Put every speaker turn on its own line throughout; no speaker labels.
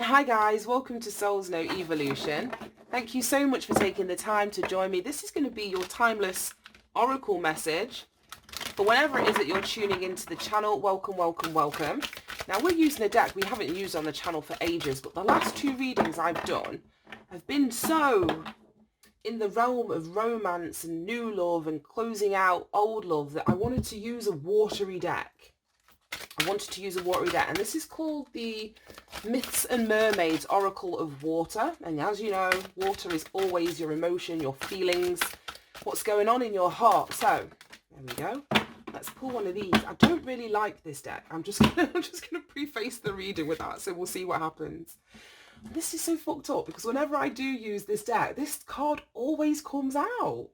Hi guys, welcome to Soul's No Evolution. Thank you so much for taking the time to join me. This is going to be your timeless oracle message for whenever it is that you're tuning into the channel. Welcome, welcome, welcome. Now we're using a deck we haven't used on the channel for ages, but the last two readings I've done have been so in the realm of romance and new love and closing out old love that I wanted to use a watery deck. And this is called the Myths and Mermaids Oracle of Water. And as you know, water is always your emotion, your feelings, what's going on in your heart. So there we go. Let's pull one of these. I don't really like this deck. I'm just gonna preface the reading with that, so we'll see what happens. This is so fucked up because whenever I do use this deck, this card always comes out.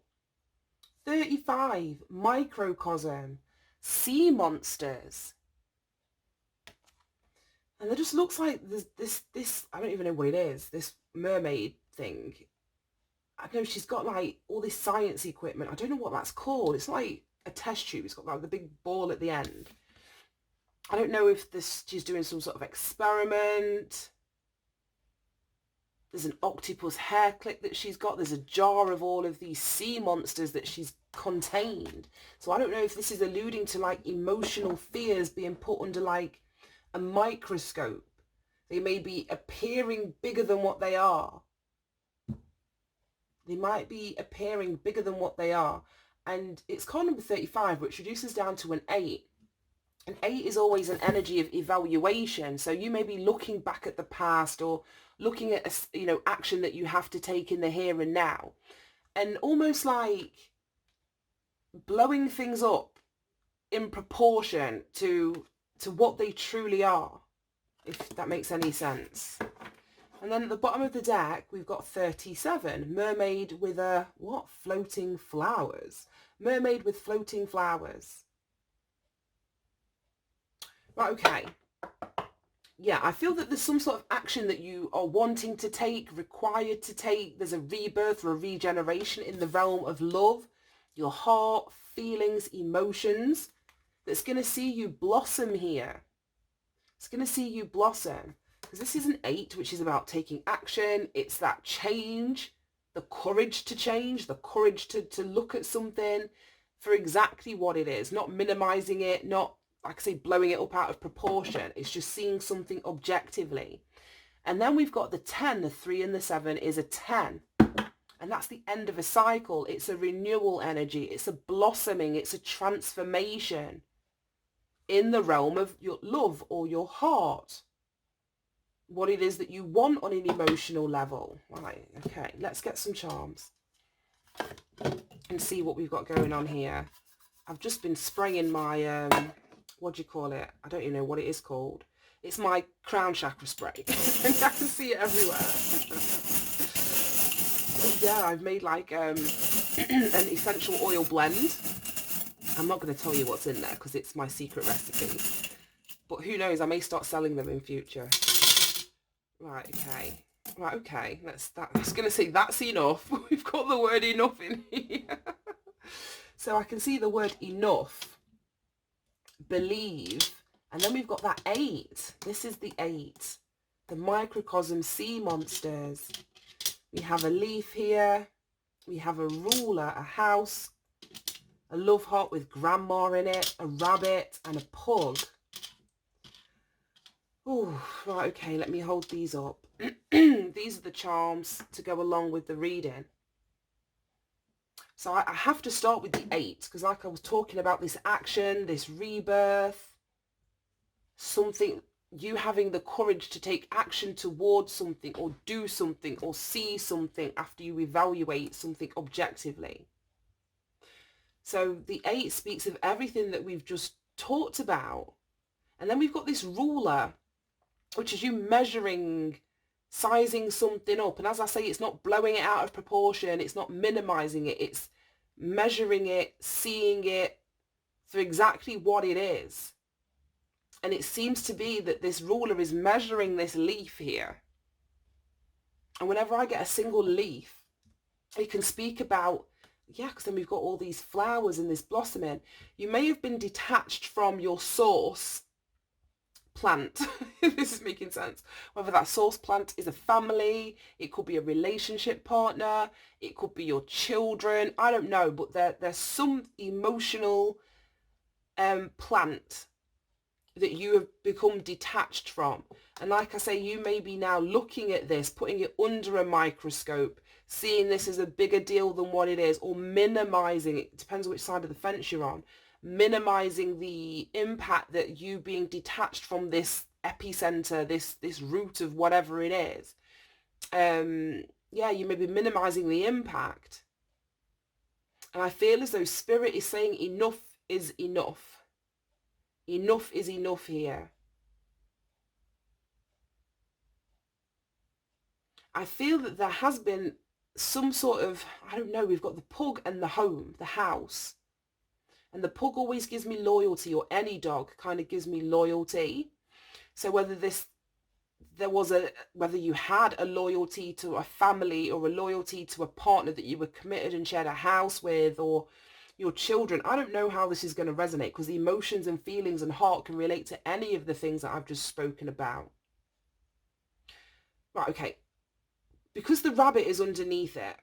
35, Microcosm, Sea Monsters. And it just looks like this, I don't even know what it is, this mermaid thing. I know she's got like all this science equipment. I don't know what that's called. It's like a test tube. It's got like the big ball at the end. I don't know if she's doing some sort of experiment. There's an octopus hair clip that she's got. There's a jar of all of these sea monsters that she's contained. So I don't know if this is alluding to like emotional fears being put under like a microscope. They may be appearing bigger than what they are. They might be appearing bigger than what they are. And it's card number 35, which reduces down to an 8. An 8 is always an energy of evaluation. So you may be looking back at the past or looking at, action that you have to take in the here and now. And almost like blowing things up in proportion to what they truly are, if that makes any sense. And then at the bottom of the deck, we've got 37, mermaid with a, floating flowers. Mermaid with floating flowers. Right, okay. Yeah, I feel that there's some sort of action that you are wanting to take, required to take. There's a rebirth or a regeneration in the realm of love, your heart, feelings, emotions. That's going to see you blossom here. It's going to see you blossom. Because this is an 8, which is about taking action. It's that change, the courage to change, the courage to look at something for exactly what it is. Not minimizing it, not, like I say, blowing it up out of proportion. It's just seeing something objectively. And then we've got the 10, the 3 and the 7 is a 10. And that's the end of a cycle. It's a renewal energy. It's a blossoming. It's a transformation in the realm of your love or your heart. What it is that you want on an emotional level. Right, okay, let's get some charms and see what we've got going on here. I've just been spraying my, what do you call it? I don't even know what it is called. It's my crown chakra spray. And I can see it everywhere. Yeah, I've made like an essential oil blend. I'm not going to tell you what's in there because it's my secret recipe. But who knows, I may start selling them in future. Right, okay. Right, okay. I was going to say that's enough. We've got the word enough in here. So I can see the word enough. Believe. And then we've got that 8. This is the 8. The microcosm sea monsters. We have a leaf here. We have a ruler, a house, a love heart with grandma in it, a rabbit and a pug. Oh, right, okay, let me hold these up. These are the charms to go along with the reading. So I have to start with the 8, because like I was talking about, this action, this rebirth, something, you having the courage to take action towards something or do something or see something after you evaluate something objectively. So the 8 speaks of everything that we've just talked about. And then we've got this ruler, which is you measuring, sizing something up. And as I say, it's not blowing it out of proportion. It's not minimizing it. It's measuring it, seeing it for exactly what it is. And it seems to be that this ruler is measuring this leaf here. And whenever I get a single leaf, it can speak about, yeah, because then we've got all these flowers and this blossoming. You may have been detached from your source plant, if this is making sense. Whether that source plant is a family, it could be a relationship partner, it could be your children, I don't know, but there's some emotional plant that you have become detached from. And like I say, you may be now looking at this, putting it under a microscope, seeing this as a bigger deal than what it is, or minimizing it. Depends which side of the fence you're on. Minimizing the impact that you being detached from this epicenter, this root of whatever it is. Yeah, you may be minimizing the impact. And I feel as though Spirit is saying enough is enough. Enough is enough here. I feel that there has been some sort of, I don't know, we've got the pug and the home, the house. And the pug always gives me loyalty, or any dog kind of gives me loyalty. So whether whether you had a loyalty to a family, or a loyalty to a partner that you were committed and shared a house with, or your children, I don't know how this is going to resonate, because the emotions and feelings and heart can relate to any of the things that I've just spoken about. Right, okay. Because the rabbit is underneath it,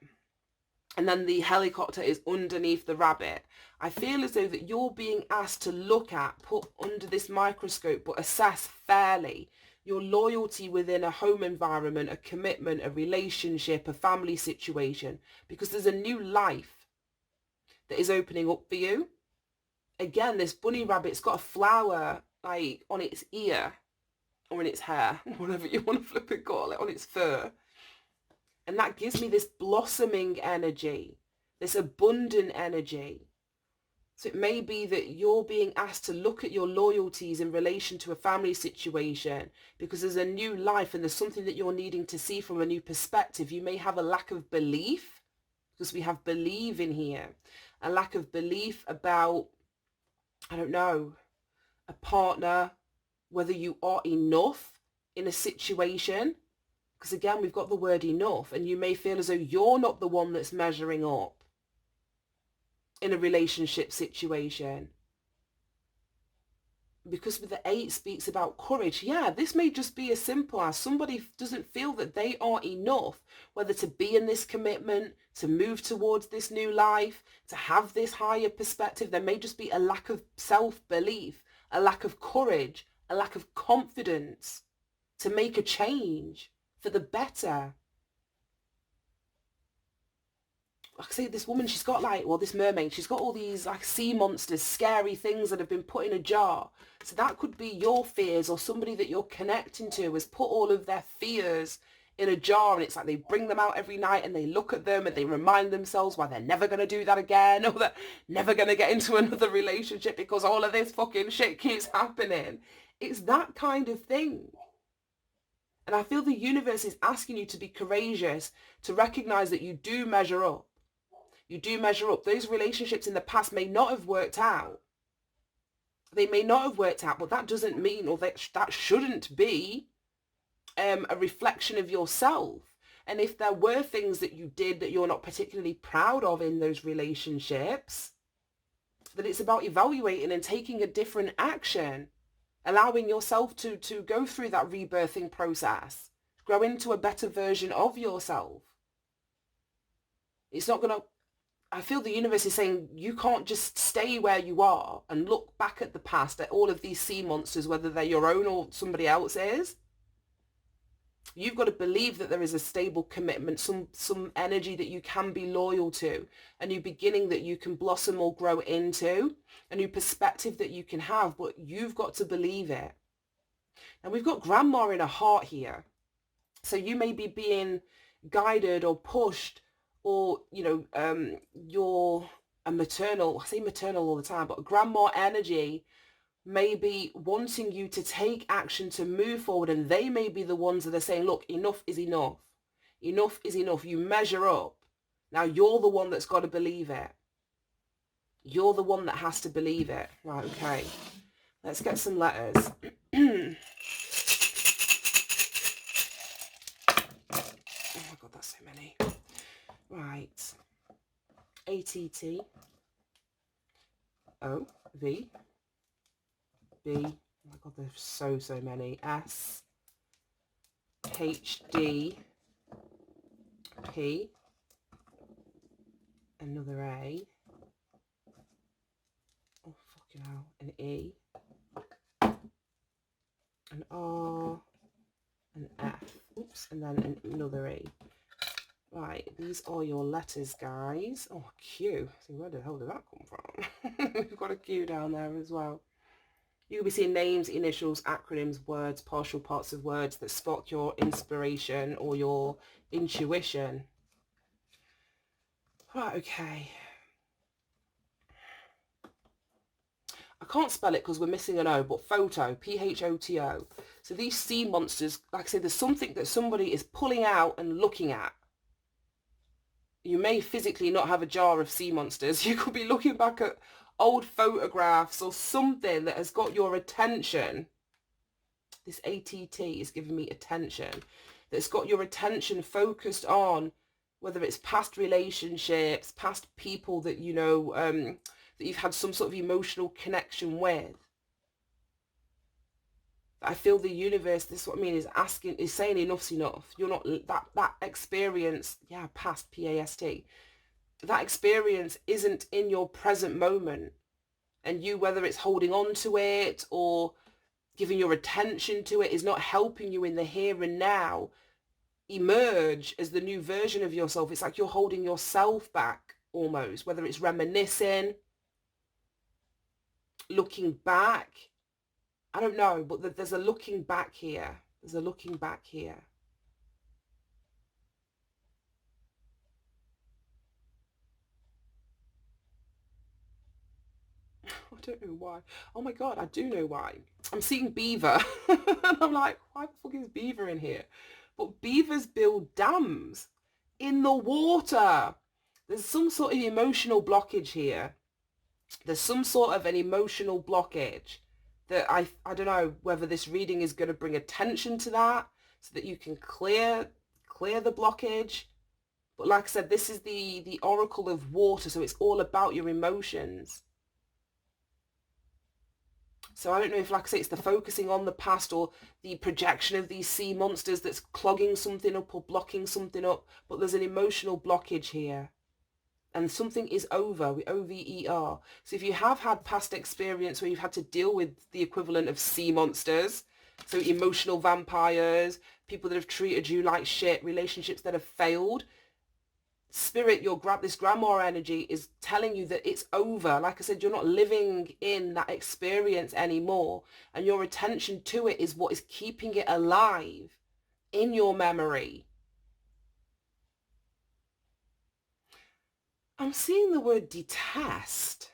and then the helicopter is underneath the rabbit, I feel as though that you're being asked to look at, put under this microscope, but assess fairly your loyalty within a home environment, a commitment, a relationship, a family situation, because there's a new life that is opening up for you. Again, this bunny rabbit's got a flower like on its ear, or in its hair, whatever you want to flip and call it, on its fur. And that gives me this blossoming energy, this abundant energy. So it may be that you're being asked to look at your loyalties in relation to a family situation, because there's a new life and there's something that you're needing to see from a new perspective. You may have a lack of belief, because we have believe in here, a lack of belief about, I don't know, a partner, whether you are enough in a situation. Because again, we've got the word enough, and you may feel as though you're not the one that's measuring up in a relationship situation. Because with the 8 speaks about courage, yeah, this may just be as simple as somebody doesn't feel that they are enough, whether to be in this commitment, to move towards this new life, to have this higher perspective. There may just be a lack of self-belief, a lack of courage, a lack of confidence to make a change for the better. Like I say, this woman, she's got like, well, this mermaid, she's got all these like sea monsters, scary things that have been put in a jar. So that could be your fears, or somebody that you're connecting to has put all of their fears in a jar, and it's like they bring them out every night and they look at them and they remind themselves why they're never going to do that again, or they're never going to get into another relationship because all of this fucking shit keeps happening. It's that kind of thing. And I feel the universe is asking you to be courageous, to recognize that you do measure up. You do measure up. Those relationships in the past may not have worked out. They may not have worked out, but that doesn't mean, or that shouldn't be a reflection of yourself. And if there were things that you did that you're not particularly proud of in those relationships, then it's about evaluating and taking a different action. Allowing yourself to go through that rebirthing process, grow into a better version of yourself. It's not going to, I feel the universe is saying you can't just stay where you are and look back at the past, at all of these sea monsters, whether they're your own or somebody else's. You've got to believe that there is a stable commitment, some energy that you can be loyal to, a new beginning that you can blossom or grow into, a new perspective that you can have, but you've got to believe it. And we've got grandma in a heart here. So you may be being guided or pushed, or, you know, you're a maternal, I say maternal all the time, but grandma energy may be wanting you to take action to move forward, and they may be the ones that are saying, look, enough is enough. Enough is enough. You measure up. Now you're the one that's got to believe it. You're the one that has to believe it. Right, okay. Let's get some letters. Oh my God, that's so many. Right. ATT. O, V, B, Oh my God, there's so many. S, H, D, P, another A. Oh, fucking hell. An E, an R, an F. Oops, and then another E. Right, these are your letters, guys. Oh, Q. See, where the hell did that come from? We've got a Q down there as well. You'll be seeing names, initials, acronyms, words, partial parts of words that spark your inspiration or your intuition. Right, okay. I can't spell it because we're missing an O, but photo, P-H-O-T-O. So these sea monsters, like I say, there's something that somebody is pulling out and looking at. You may physically not have a jar of sea monsters. You could be looking back at old photographs or something that has got your attention. This ATT is giving me attention. That's got your attention focused on whether it's past relationships, past people that you know, that you've had some sort of emotional connection with. I feel the universe, this is what I mean, is saying enough's enough. You're not, that experience, yeah, past, P-A-S-T, that experience isn't in your present moment. And you, whether it's holding on to it or giving your attention to it, is not helping you in the here and now emerge as the new version of yourself. It's like you're holding yourself back almost, whether it's reminiscing, looking back. I don't know, but there's a looking back here. There's a looking back here. I don't know why. Oh my God, I do know why. I'm seeing beaver. And I'm like, why the fuck is beaver in here? But beavers build dams in the water. There's some sort of emotional blockage here. There's some sort of an emotional blockage that I don't know whether this reading is going to bring attention to that so that you can clear the blockage. But like I said, this is the oracle of water, so it's all about your emotions. So I don't know if, like I say, it's the focusing on the past or the projection of these sea monsters that's clogging something up or blocking something up, but there's an emotional blockage here. And something is over, O-V-E-R. So if you have had past experience where you've had to deal with the equivalent of sea monsters, so emotional vampires, people that have treated you like shit, relationships that have failed, Spirit, this grandma energy is telling you that it's over. Like I said, you're not living in that experience anymore. And your attention to it is what is keeping it alive in your memory. I'm seeing the word detest.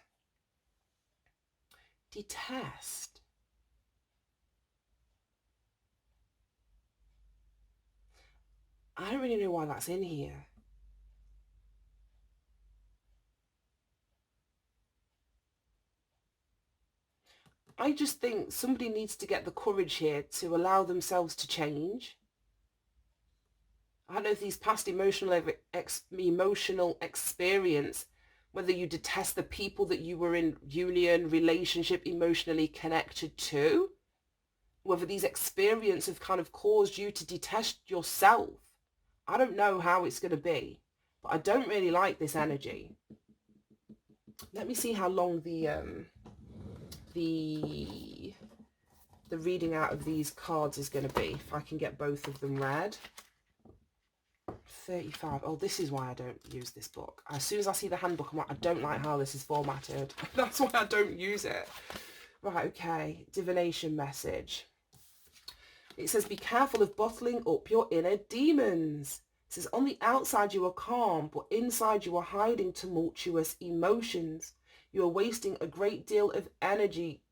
Detest. I don't really know why that's in here. I just think somebody needs to get the courage here to allow themselves to change. I don't know if these past emotional experience, whether you detest the people that you were in union, relationship, emotionally connected to, whether these experiences have kind of caused you to detest yourself. I don't know how it's going to be, but I don't really like this energy. Let me see how long the reading out of these cards is going to be, if I can get both of them read. 35. Oh, this is why I don't use this book. As soon as I see the handbook, I'm like, I don't like how this is formatted. That's why I don't use it. Right, okay. Divination message. It says, be careful of bottling up your inner demons. It says, on the outside you are calm, but inside you are hiding tumultuous emotions. You are wasting a great deal of energy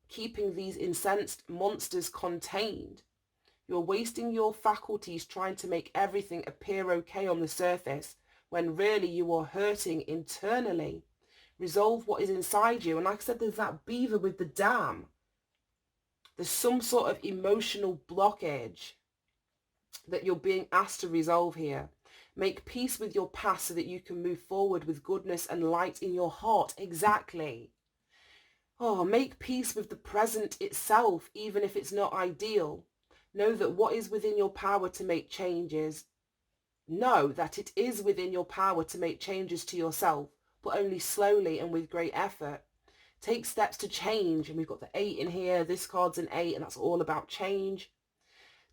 keeping these incensed monsters contained. You're wasting your faculties trying to make everything appear okay on the surface, when really you are hurting internally. Resolve what is inside you. And like I said, there's that beaver with the dam. There's some sort of emotional blockage that you're being asked to resolve here. Make peace with your past so that you can move forward with goodness and light in your heart. Exactly. Oh, make peace with the present itself, even if it's not ideal. Know that what is within your power to make changes. Know that it is within your power to make changes to yourself, but only slowly and with great effort. Take steps to change. And we've got the 8 in here. This card's an 8, and that's all about change.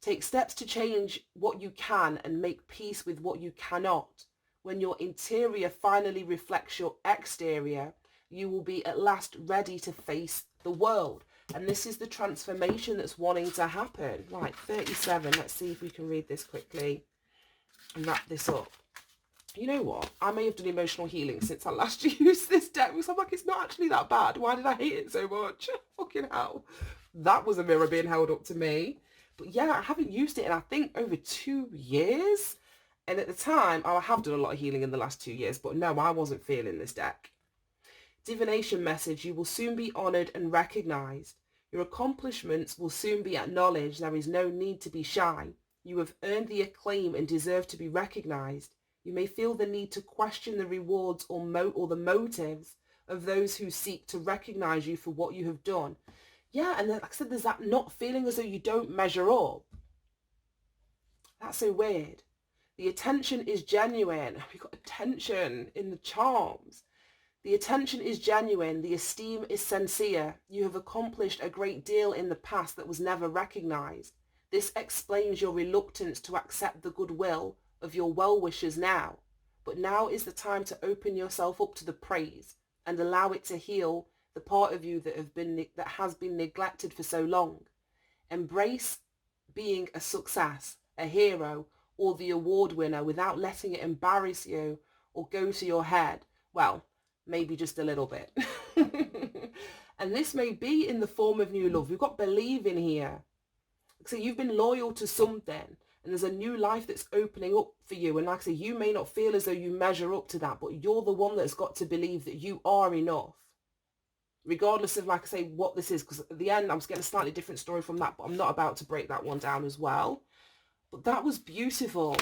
Take steps to change what you can and make peace with what you cannot. When your interior finally reflects your exterior, you will be at last ready to face the world. And this is the transformation that's wanting to happen. Right, 37. Let's see if we can read this quickly and wrap this up. You know what? I may have done emotional healing since I last used this deck, because I'm like, it's not actually that bad. Why did I hate it so much? Fucking hell. That was a mirror being held up to me. But yeah, I haven't used it in, I think, over 2 years. And at the time, I have done a lot of healing in the last 2 years, but no, I wasn't feeling this deck. Divination message: you will soon be honoured and recognised. Your accomplishments will soon be acknowledged. There is no need to be shy. You have earned the acclaim and deserve to be recognised. You may feel the need to question the rewards or the motives of those who seek to recognise you for what you have done. Yeah, and like I said, there's that not feeling as though you don't measure up. That's so weird. The attention is genuine. We've got attention in the charms. The attention is genuine. The esteem is sincere. You have accomplished a great deal in the past that was never recognised. This explains your reluctance to accept the goodwill of your well-wishers now. But now is the time to open yourself up to the praise and allow it to heal the part of you that has been neglected for so long. Embrace being a success, a hero, or the award winner without letting it embarrass you or go to your head. Well, maybe just a little bit. And this may be in the form of new love. We've got believe in here. So you've been loyal to something, and there's a new life that's opening up for you. And like I say, you may not feel as though you measure up to that, but you're the one that's got to believe that you are enough. Regardless of, like I say, what this is, because at the end, I'm getting a slightly different story from that, but I'm not about to break that one down as well. But that was beautiful.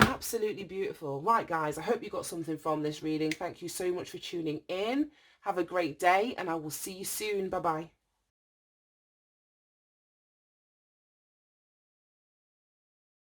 Absolutely beautiful. Right, guys, I hope you got something from this reading. Thank you so much for tuning in. Have a great day, and I will see you soon. Bye-bye.